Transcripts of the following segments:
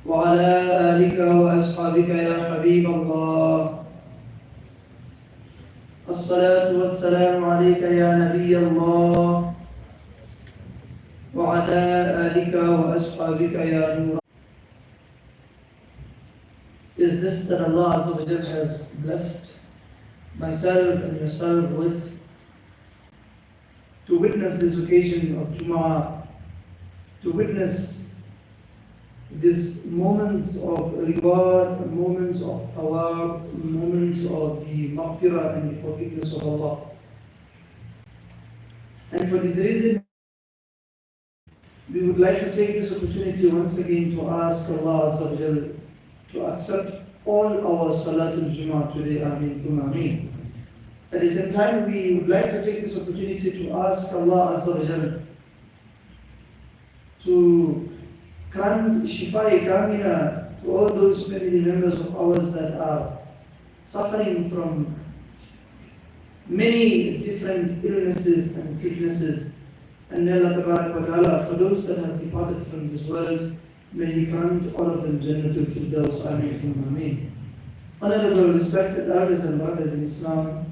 وعلى آلك وأصحابك يا حبيب الله. الصلاة والسلام عليك يا نبي الله وعلى آلك وأصحابك يا نور. Is this that Allah Azza wa Jal has blessed myself and yourself with, to witness this occasion of Jum'ah, to witness these moments of reward, moments of thawab, moments of the maghfirah and the forgiveness of Allah. And for this reason, we would like to take this opportunity once again to ask Allah Azza wa Jal to accept all our Salatul Jummah today. Ameen thumma Ameen. At the same time, we would like to take this opportunity to ask Allah Azza wa Jal to grant Shifa-e Kamila to all those family members of ours that are suffering from many different illnesses and sicknesses. And may Allah Tabarak wa Ta'ala, for those that have departed from this world, may He grant all of them Jannatul Firdaus. Ameen thumma Ameen. Honorable, respected elders and brothers in Islam,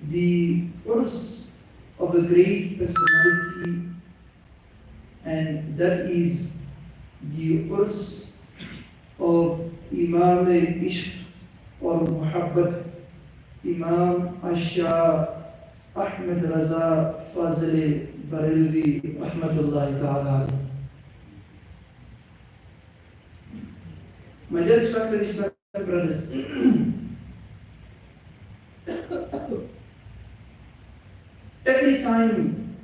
the urs of a great personality, and that is the urs of Imam Ishq or Muhabbat, Imam Ashah Ahmed Raza Fazli Barilvi Rahmatullahi Ta'ala. My dear respected brothers, every time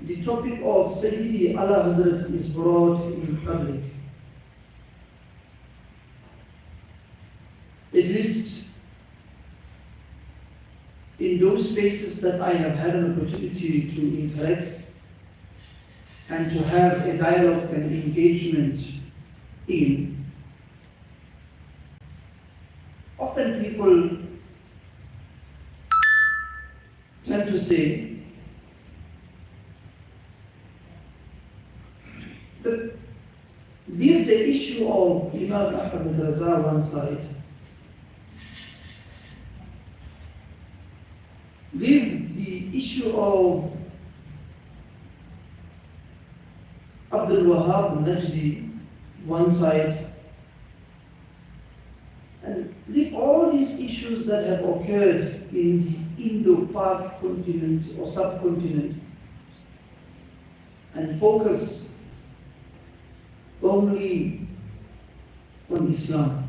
the topic of Sayyidi Aala Hazrat is brought in public, at least in those spaces that I have had an opportunity to interact and to have a dialogue and engagement in, often people tend to say that leave the issue of Imam Ahmad Raza one side, leave the issue of Abdul Najdi one side, and leave all these issues that have occurred in the Indo-Pak continent or subcontinent and focus only on Islam.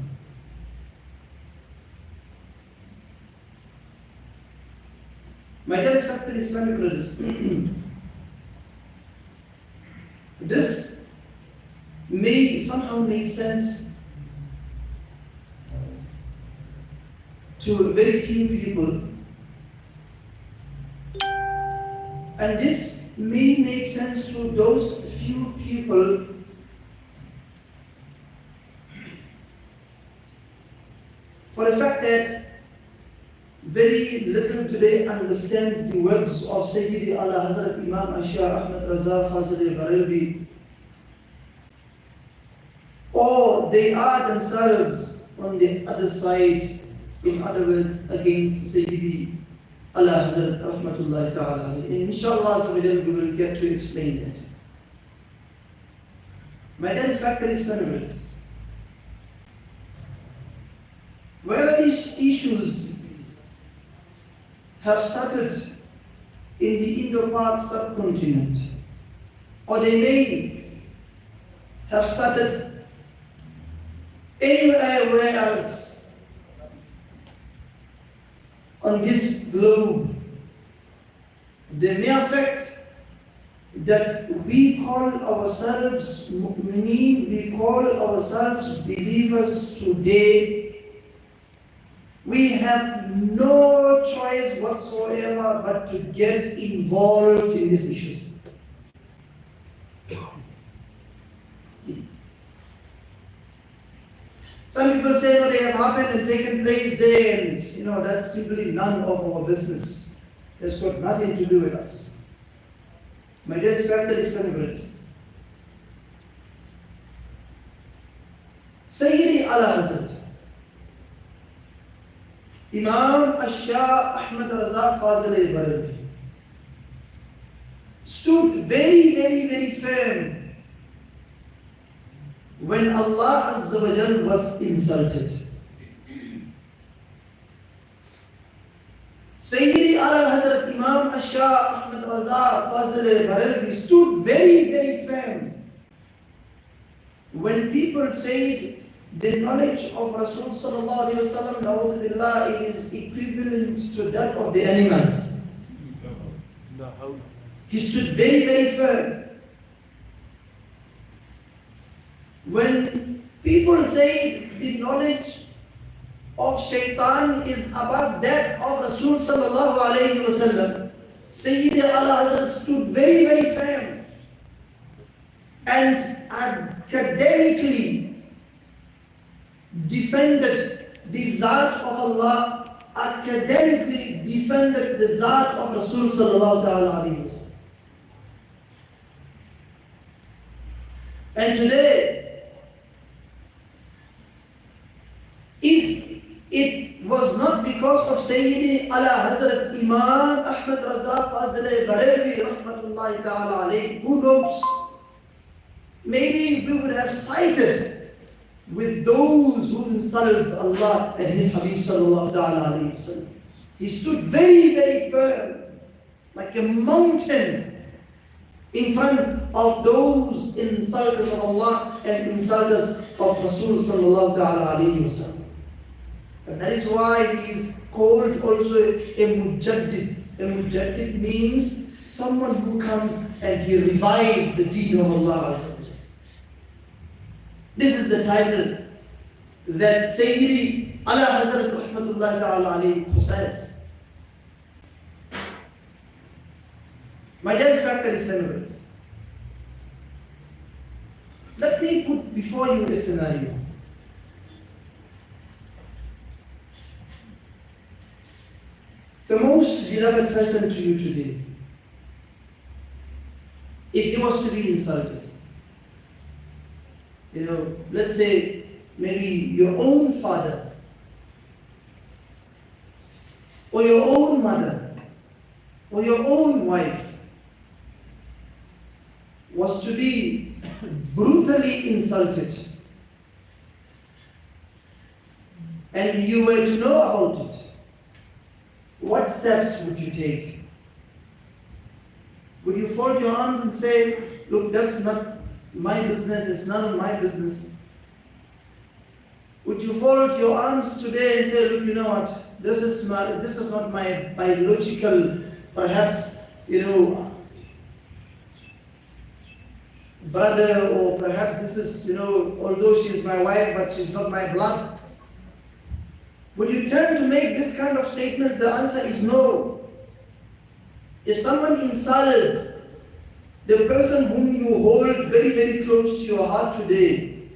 My dear respected Islamic brothers, this may somehow make sense to very few people, and this may make sense to those few people for the fact that very little today understand the words of Sayyidi Aala Hazrat Imam Ashah Ahmed Raza Fazli Barilvi, or they are themselves on the other side, in other words, against Sayyidi Aala Hazrat Rahmatullahi Ta'ala. Inshallah, we will get to explain that. My dear respected Islamic, whether these issues have started in the Indo-Pak subcontinent, or they may have started anywhere else on this globe, the mere fact that we call ourselves mu'mineen, we call ourselves believers today, we have no choice whatsoever but to get involved in these issues. Some people say, no, they have happened and taken place there, and that's simply none of our business. It's got nothing to do with us. My dear respected Islamic brothers, Sayyidi Aala Hazrat Imam Ashah Ahmad Raza Fazil Baradi stood very, very, very firm when Allah Azza wa Jal was insulted. Sayyidi Aala Hazrat Imam Ashah Ahmad Raza Fazil Baradi stood very, very firm when people said the knowledge of Rasul sallallahu alayhi wa sallam, na'udhu billah, is equivalent to that of the animals. He stood very, very firm. When people say the knowledge of shaitan is above that of Rasul sallallahu alayhi wa sallam, Sayyidi Aala Hazrat stood very, very firm and academically defended the Zat of Allah, academically defended the Zat of Rasul sallallahu alayhi wa sallam. And today, if it was not because of Sayyidi Aala Hazrat Imam Ahmad Raza Fazil Bareilly rahmatullahi ta'ala alayhi, who knows, maybe we would have sided with those who insulted Allah and His Habib sallallahu alayhi wa sallam. He stood very, very firm, like a mountain, in front of those insulters of Allah and insulters of Rasul sallallahu alayhi wa sallam. And that is why he is called also a mujaddid. A mujaddid means someone who comes and he revives the deen of Allah. This is the title that Sayyidi Aala Hazrat rahmatullahi ta'ala alayhi possess. My dear respected listeners, let me put before you a scenario. The most beloved person to you today, if he was to be insulted, let's say maybe your own father or your own mother or your own wife was to be brutally insulted and you were to know about it, what steps would you take? Would you fold your arms and say, look, that's not my business, it's none of my business? Would you fold your arms today and say, look, you know what, this is not my biological, perhaps, brother, or perhaps this is, although she is my wife, but she's not my blood? Would you turn to make this kind of statements? The answer is no. If someone insults the person whom you hold very, very close to your heart today,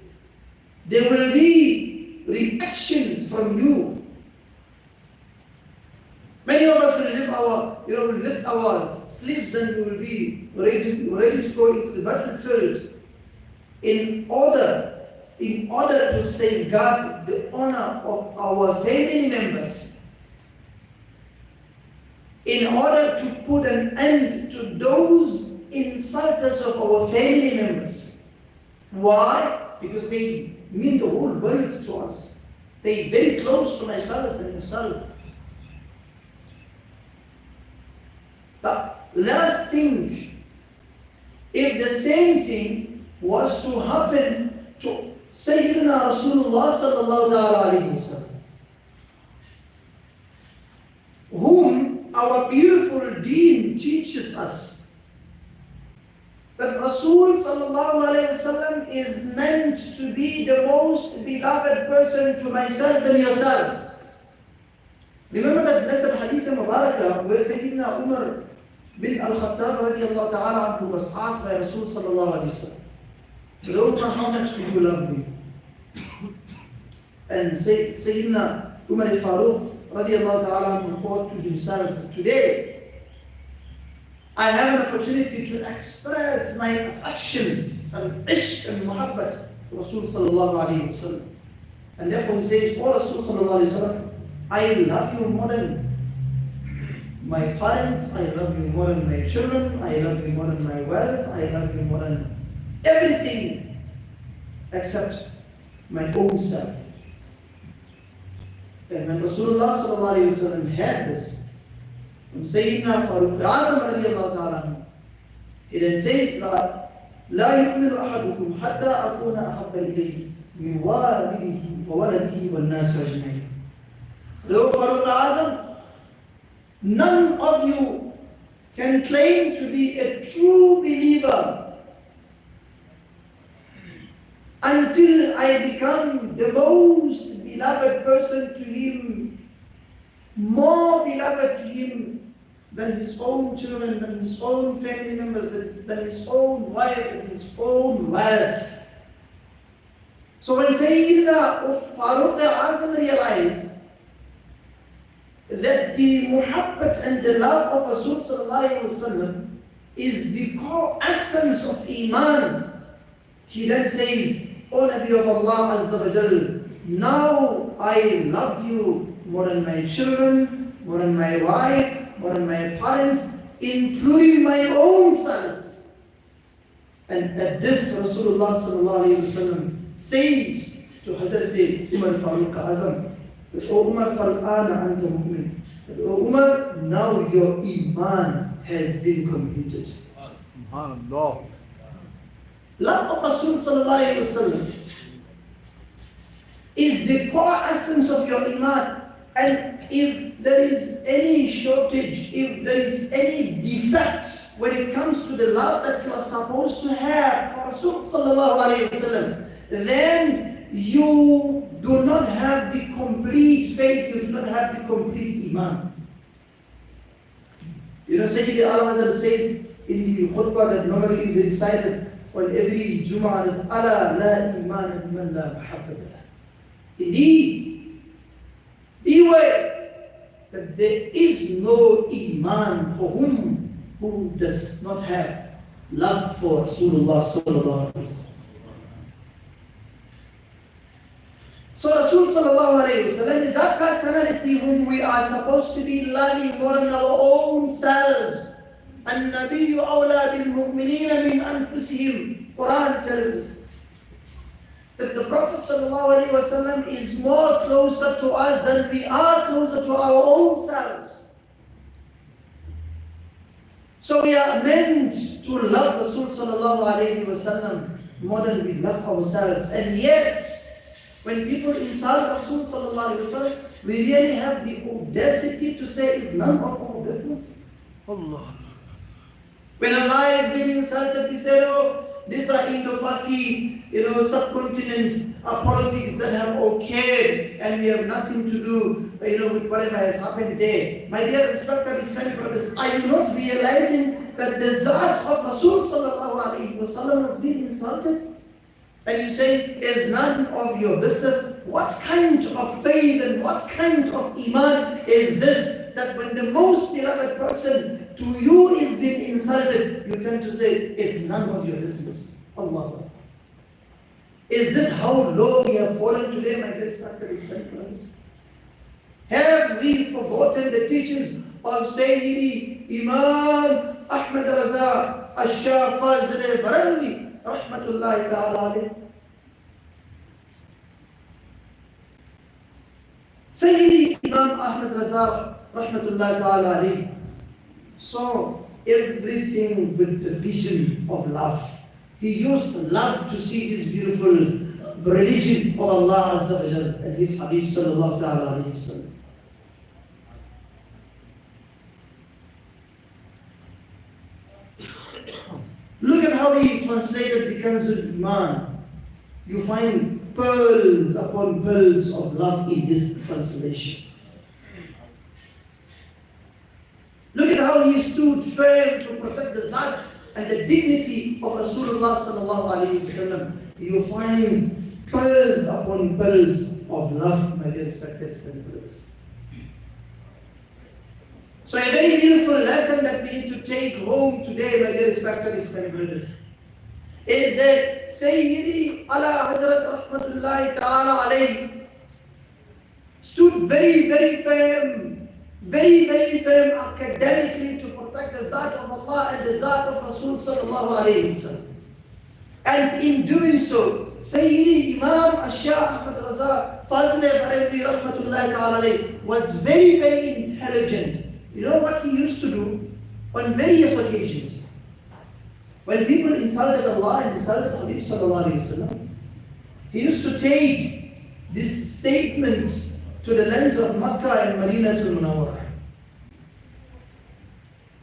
there will be reaction from you. Many of us will lift our sleeves and we will be ready to go into the battlefield in order to safeguard the honor of our family members, in order to put an end to those insulters of our family members. Why? Because they mean the whole world to us. They are very close to myself and yourself. But let us think, if the same thing was to happen to Sayyidina Rasulullah sallallahu alayhi wa sallam, whom our beautiful deen teaches us that Rasul sallallahu alayhi wa sallam is meant to be the most beloved person to myself and yourself. Remember that blessed hadith Mubarakah where Sayyidina Umar bin al-Khattab radiallahu ta'ala anhu was asked by Rasul sallallahu alayhi wa sallam, Umar, how much do you love me? And Sayyidina Umar al-Faruq radiallahu ta'ala anhu thought to himself, today I have an opportunity to express my affection and ishq and muhabbat Rasul sallallahu alayhi wa sallam. And therefore he says, "Oh Rasul sallallahu alayhi wa sallam, I love you more than my parents, I love you more than my children, I love you more than my wealth, I love you more than everything except my own self." And when Rasulullah sallallahu alayhi wa sallam had this from Sayyidina Farooq Azam radiallahu ta'ala, he then says that لا يؤمن أحدكم حتى أكون أحب إليه من والده وولده والناس أجمعين. Though Farooq Azam, none of you can claim to be a true believer until I become the most beloved person to him, more beloved to him than his own children, than his own family members, than his own wife, than his own wealth. So when Sayyidina Farooq Azam realized that the muhabbat and the love of Rasul sallallahu alayhi wa sallam is the core essence of Iman, he then says, "O Nabi of Allah Azza wa Jal, now I love you more than my children, more than my wife, more than my parents, including my own self." And at this, Rasulullah sallallahu alayhi wa sallam says to Hazrat Umar Farooq Azam, "O Umar, fal'ana anta mu'min." O Umar, now your Iman has been completed. Subhanallah. Love of Rasul sallallahu alayhi wa sallam is the core essence of your Iman. And if there is any shortage, if there is any defect when it comes to the love that you are supposed to have for Rasul sallallahu alayhi wa sallam, then you do not have the complete faith, you do not have the complete Iman. You know, Sayyidi Aala Hazrat says in the khutbah that normally is recited on every Jum'ah, that Ala la iman man la mahabbata. Indeed, beware that there is no Iman for who does not have love for Rasulullah sallallahu alayhi wa sallam. So Rasul sallallahu alayhi wa sallam is that personality whom we are supposed to be loving more than our own selves. النبي أولى بالمؤمنين من أنفسهم. Quran tells us that the Prophet sallallahu alayhi wa sallam is more closer to us than we are closer to our own selves. So we are meant to love Rasul sallallahu alayhi wa sallam more than we love ourselves. And yet, when people insult Rasul sallallahu alayhi wa sallam, we really have the audacity to say it's none of our business. Allah. When Allah is being insulted, we say, "Oh, these are Indo-Paki, subcontinent politics that have occurred, and we have nothing to do, with whatever has happened there." My dear respected Islamic brothers, are you not realizing that the Zat of Rasul sallallahu alayhi wa sallam has been insulted? And you say, "It's none of your business." What kind of faith and what kind of Iman is this, that when the most beloved person to you is being insulted, you tend to say, "It's none of your business"? Allah. Is this how low we have fallen today, my dear respected Islamic brothers? Have we forgotten the teachings of Sayyidi Imam Ahmad Raza Ash-Shah Fazil Baralwi rahmatullahi ta'ala alayhi? Sayyidi Imam Ahmad Raza rahmatullahi ta'ala alayhi saw everything with the vision of love. He used love to see this beautiful religion of Allah Azza wa Jal and His Habib sallallahu ta'ala alayhi wa sallam. Look at how he translated the Kanzul Iman. You find pearls upon pearls of love in his translation. Look at how he stood firm to protect the Zat and the dignity of Rasulullah sallallahu alayhi wa sallam. You find pearls upon pearls of love, my dear respected Islamic brothers. So a very beautiful lesson that we need to take home today, my dear respected Islamic brothers, is that Sayyidi Aala Hazrat Rahmatullahi Ta'ala alayhi stood very firm academically to protect the Zat of Allah and the Zat of Rasul Sallallahu Alaihi Wasallam. And in doing so, Sayyidi Imam Ashah Ahmad Raza Fazl Bareilly Rahmatullahi Ta'ala alayhi was very intelligent. You know what he used to do on various occasions? When people insulted Allah and insulted Habib Sallallahu Alaihi Wasallam, he used to take these statements to the lands of Makkah and Madinah to Munawwarah.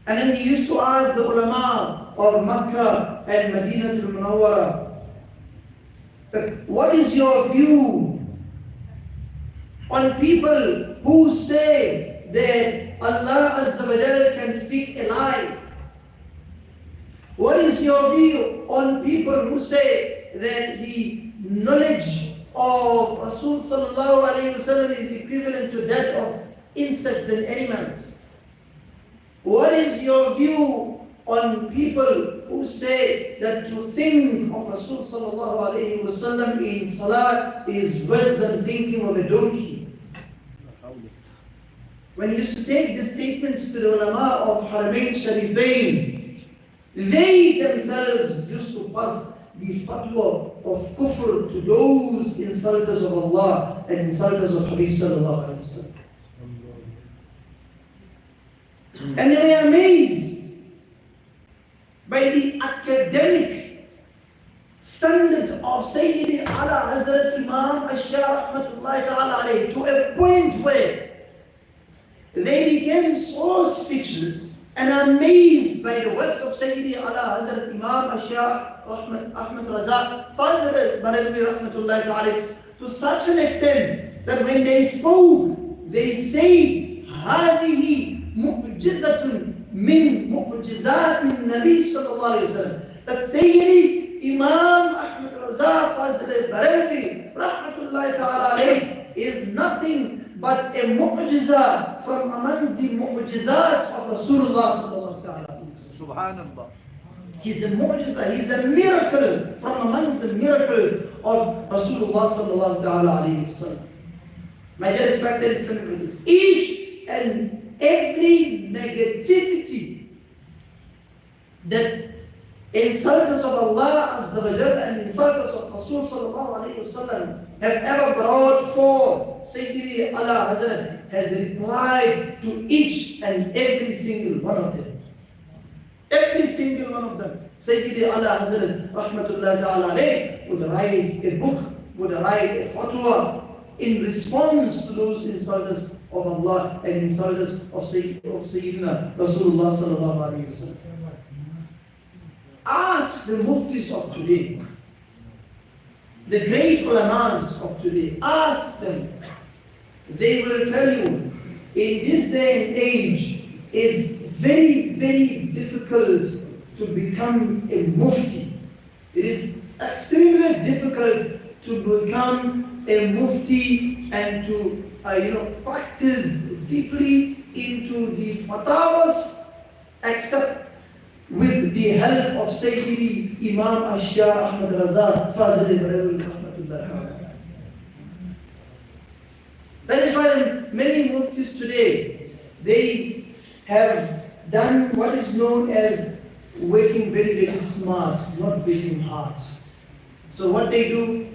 And then he used to ask the ulama of Makkah and Madinah to Munawwarah, what is your view on people who say that Allah Azza wa Jal can speak a lie? What is your view on people who say that the knowledge of Rasul Sallallahu Alaihi Wasallam is equivalent to that of insects and animals? What is your view on people who say that to think of Rasul Sallallahu Alaihi Wasallam in Salat is worse than thinking of a donkey? When you used to take the statements to the ulama of Haramain Sharifain, they themselves used to pass the fatwa of kufr to those insulters of Allah and insulters of Habib Sallallahu Alaihi Wasallam. And they were amazed by the academic standard of Sayyidi Aala Hazrat Imam Ashah Rahmatullahi Ta'ala alayhi, to a point where they became so speechless and amazed by the words of Sayyidi Aala Hazrat Imam Ashah Ahmad Raza Fazl Bareilly Rahmatullahi Ta'ala, to such an extent that when they spoke, they say, هذه معجزة من معجزات النبي صلى الله عليه وسلم. That Sayyidi Imam Ahmad Raza Fazl Bareilly Rahmatullahi Ta'ala alayhi is nothing but a mu'jiza from amongst the mu'jizats of Rasulullah Sallallahu Alaihi Wasallam. Subhanallah. He's a mu'jiza, he's a miracle from amongst the miracles of Rasulullah Sallallahu Alaihi Wasallam. My dear respected friends, each and every negativity that insulters of Allah Azza wa Jal and insulters of Rasul Sallallahu Alaihi Wasallam have ever brought forth, Sayyidi Aala Hazrat has replied to each and every single one of them. Every single one of them. Sayyidi Aala Hazrat Rahmatullahi Ta'ala alayhi would write a book, would write a fatwa in response to those insulters of Allah and insulters of Sayyidina Rasulullah Sallallahu Alaihi Wasallam. Ask the muftis of today, the great ulamas of today, ask them. They will tell you, in this day and age, it's very difficult to become a mufti. It is extremely difficult to become a mufti and to practice deeply into the fatawas, except with the help of Sayyidi Imam Ashah Ahmad Raza Fazl Bareilly Rahmatullah. That is why many muftis today, they have done what is known as working very smart, not working hard. So what they do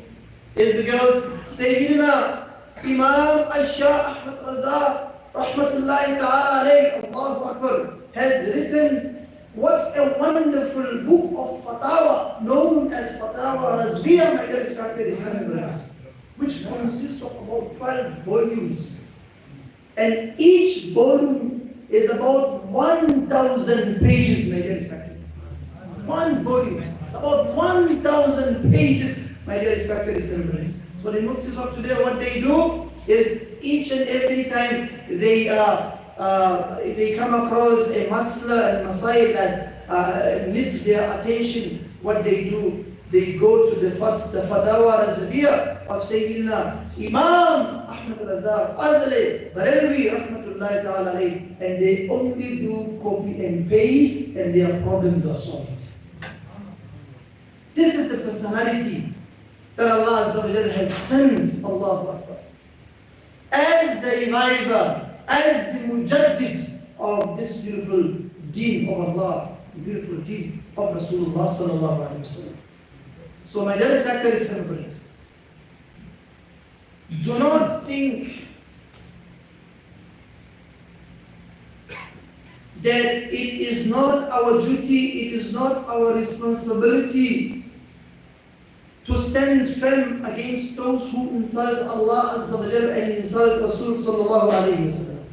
is, because Sayyidina Imam Ashah Ahmad Raza Rahmatullahi Ta'ala alayhi, Allahu Akbar, has written what a wonderful book of fatawa known as Fatawa Razviya, my dear respected Islamic brothers, which consists of about 12 volumes. And each volume is about 1,000 pages, my dear respected. One volume, about 1,000 pages, my dear respected Islamic brothers. So the muftis of today, what they do is, each and every time they come across a masla and masail that needs their attention, what they do, they go to the Fatawa Razviya of Sayyidina Imam Ahmad Raza Fazl Bareilly Rahmatullahi Ta'ala alayhi, and they only do copy and paste, and their problems are solved. This is the personality that Allah Azza wa Jalla has sent, Allahu Akbar, as the reviver, as the mujaddid of this beautiful deen of Allah, the beautiful deen of Rasulullah sallallahu alaihi wasallam. So my dearest factor is simple. Do not think that it is not our duty, it is not our responsibility to stand firm against those who insult Allah Azza wa Jalla and insult Rasul sallallahu alayhi wasallam.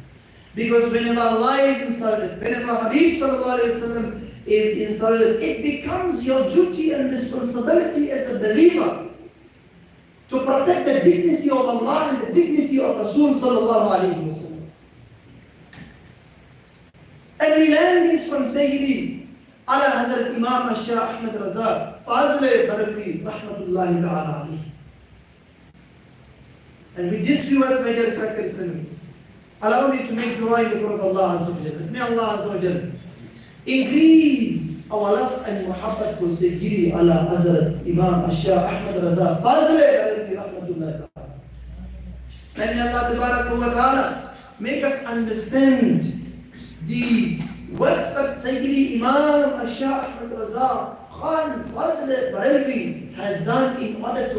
Because whenever Allah is insulted, whenever Habib sallallahu alayhi wasallam is insulted, it becomes your duty and responsibility as a believer to protect the dignity of Allah and the dignity of Rasul sallallahu alayhi wasallam. And we learn this from Sayyidi Aala Hazrat Imam Shah Ahmad Raza Fazle Barabi Rahmatullahi Ta'ala alayhi. And with this few words, my dear respected Islamics, allow me to make dua in the court of Allah Azza wa Jalla. May Allah Azza wa Jalla increase our love and muhabbat for Sayyidi Aala Hazrat Imam Shah Ahmad Raza Fazle Barabi Rahmatullahi Ta'ala. And may Allah Tabarak wa Ta'ala make us understand the works that Sayyidi Imam Shah Ahmad Raza Khan Fazl Barelvi has done in order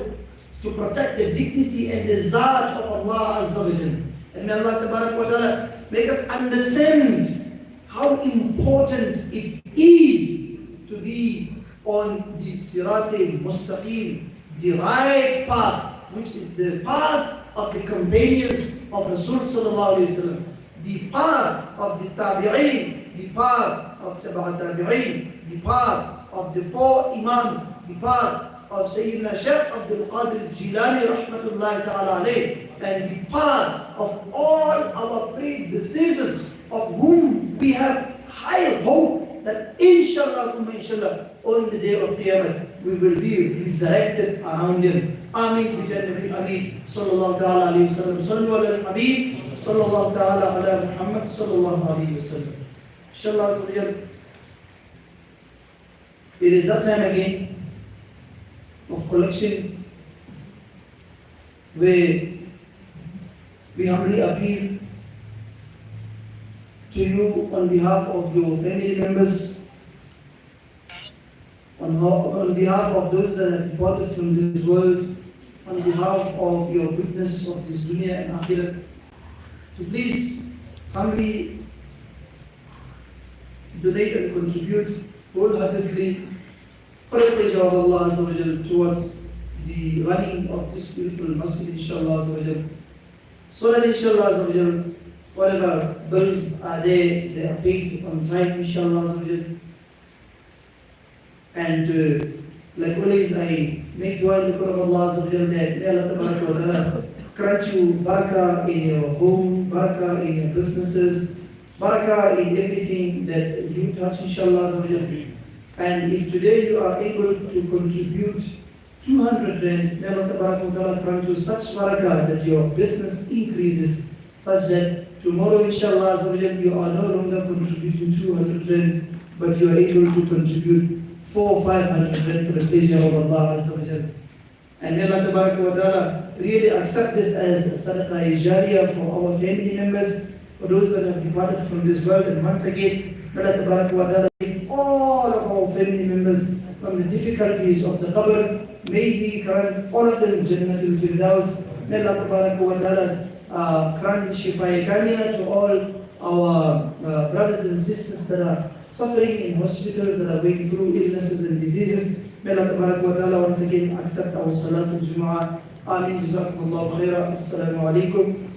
to protect the dignity and the zat of Allah Azza wa Jalla. And may Allah Tabarak wa Ta'ala make us understand how important it is to be on the Sirat Mustaqim, the right path, which is the path of the companions of Rasul Sallallahu Alaihi Wasallam, the path of the Tabi'een, the path of Tabi'at Tabi'een, the path of the four Imams, the path of Sayyidina Shaykh Abdul Qadir Jilani Rahmatullahi Ta'ala alayh, and the path of all our predecessors, of whom we have high hope that inshallah on the day of Qiyamah we will be resurrected around them. Ameen bi Nabi Ameen sallallahu ta'ala alayhi wa sallam. Sallu ala al-Habib sallallahu ta'ala ala Muhammad sallallahu alayhi wa sallam. Inshallah, it is that time again of collection where we humbly appeal to you on behalf of your family members, on behalf of those that have departed from this world, on behalf of your witness of this dunya and akhirah, to please humbly donate and contribute wholeheartedly for the pleasure of Allah Azza wa Jal towards the running of this beautiful masjid, inshallah Azza wa Jal. So that inshallah Azza wa Jal, whatever bills are there, they are paid on time, inshallah Azza wa Jal. And like always, I make dua in the court of Allah Azza wa Jal that may Allah Tabaraka wa Ta'ala grant you barakah in your home, barakah in your businesses, barakah in everything that you touch, inshallah Azza wa Jal. And if today you are able to contribute 200 rand, may Allah Tabaraka wa Ta'ala grant you such barakah that your business increases, such that tomorrow, inshallah Azza wa Jal, you are no longer contributing 200 rand, but you are able to contribute 400 or 500 rand for the pleasure of Allah Azza wa Jal. And may Allah Tabaraka wa Ta'ala really accept this as a sadaqah jariyah for our family members, for those that have departed from this world. And once again, may Allah Tabaraka wa Ta'ala save all of our family members from the difficulties of the qabr. May He grant all of them Jannatul Firdaus. May Allah Tabaraka wa Ta'ala grant Shifai Kamila to all our brothers and sisters that are suffering in hospitals, that are going through illnesses and diseases. May Allah Tabaraka wa Ta'ala once again accept our Salatul Jumu'ah. Ameen. Jazakumullahu khaira. Assalamu alaikum